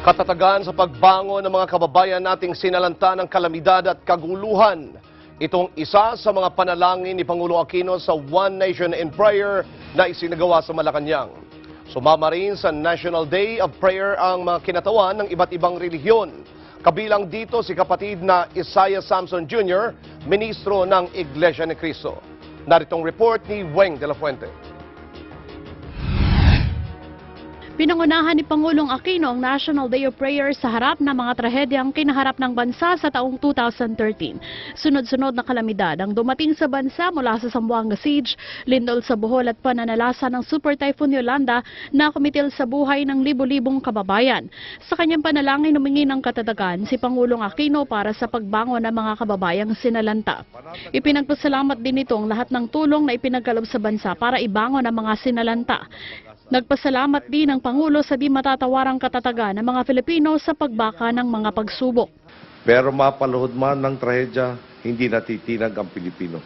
Katatagan sa pagbangon ng mga kababayan nating sinalanta ng kalamidad at kaguluhan. Itong isa sa mga panalangin ni Pangulong Aquino sa One Nation in Prayer na isinagawa sa Malacanang. Sumama rin sa National Day of Prayer ang mga kinatawan ng iba't ibang relihiyon. Kabilang dito si kapatid na Isaiah Samson Jr., ministro ng Iglesia ni Cristo. Naritong report ni Weng de la Fuente. Pinangunahan ni Pangulong Aquino ang National Day of Prayer sa harap ng mga trahedyang kinaharap ng bansa sa taong 2013. Sunod-sunod na kalamidad ang dumating sa bansa mula sa Zamboanga Siege, lindol sa Bohol at pananalasa ng Super Typhoon Yolanda na kumitil sa buhay ng libo-libong kababayan. Sa kanyang panalangin humingi ng katatagan si Pangulong Aquino para sa pagbangon ng mga kababayang sinalanta. Ipinagpasalamat din nito ang lahat ng tulong na ipinagkaloob sa bansa para ibangon ang mga sinalanta. Nagpasalamat din ang Pangulo sa di matatawarang katatagan ng mga Filipino sa pagbaka ng mga pagsubok. Pero mapaluhod man ng trahedya, hindi natitinag ang Pilipino.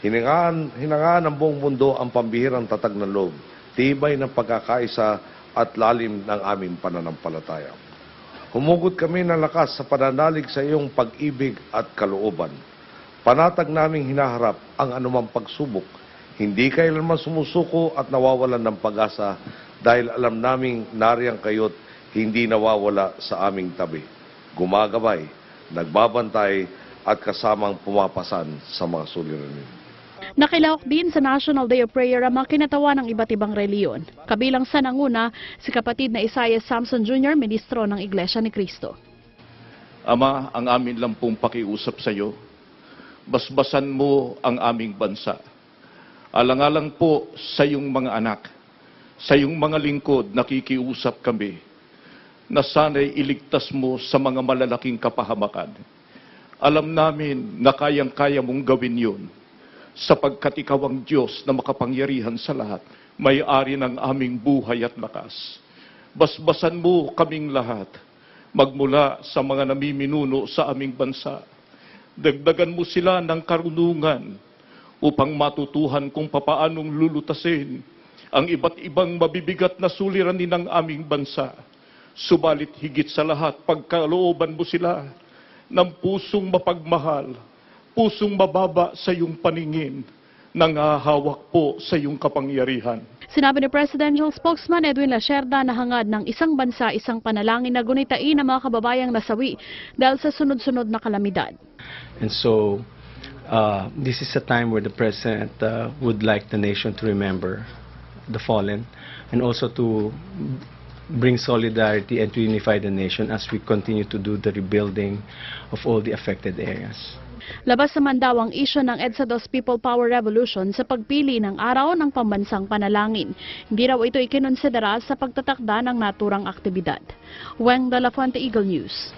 Hinangaan ng buong mundo ang pambihirang tatag ng loob, tibay ng pagkakaisa at lalim ng aming pananampalataya. Humugot kami ng lakas sa pananalig sa iyong pag-ibig at kalooban. Panatag naming hinaharap ang anumang pagsubok. Hindi kailanman sumusuko at nawawalan ng pag-asa dahil alam naming nariyang kayo't hindi nawawala sa aming tabi. Gumagabay, nagbabantay at kasamang pumapasan sa mga suliranin. Nakilahok din sa National Day of Prayer ang mga kinatawan ng iba't ibang reliyon. Kabilang sa nanguna, si kapatid na Isaiah Samson Jr., ministro ng Iglesia ni Cristo. Ama, ang amin lang pong pakiusap sa iyo, basbasan mo ang aming bansa. Alang-alang po sa iyong mga anak, sa iyong mga lingkod, nakikiusap kami na sana'y iligtas mo sa mga malalaking kapahamakan. Alam namin na kayang-kaya mong gawin yun sapagkat ikaw ang Diyos na makapangyarihan sa lahat, may-ari ng aming buhay at lakas. Basbasan mo kaming lahat, magmula sa mga namiminuno sa aming bansa. Dagdagan mo sila ng karunungan, upang matutuhan kung papaanong lulutasin ang iba't ibang mabibigat na suliranin ng aming bansa. Subalit higit sa lahat, pagkalooban mo sila ng pusong mapagmahal, pusong mababa sa iyong paningin, nangahawak po sa iyong kapangyarihan. Sinabi ni Presidential Spokesman Edwin Lacerda na hangad ng isang bansa, isang panalangin na gunitain ang mga kababayang nasawi dahil sa sunod-sunod na kalamidad. And so, this is a time where the President would like the nation to remember the fallen and also to bring solidarity and to unify the nation as we continue to do the rebuilding of all the affected areas. Labas naman daw ang isyu ng EDSA Dos People Power Revolution sa pagpili ng araw ng pambansang panalangin. Hindi raw ito ikinonsidera sa pagtatakda ng naturang aktibidad. Weng de la Fuente, Eagle News.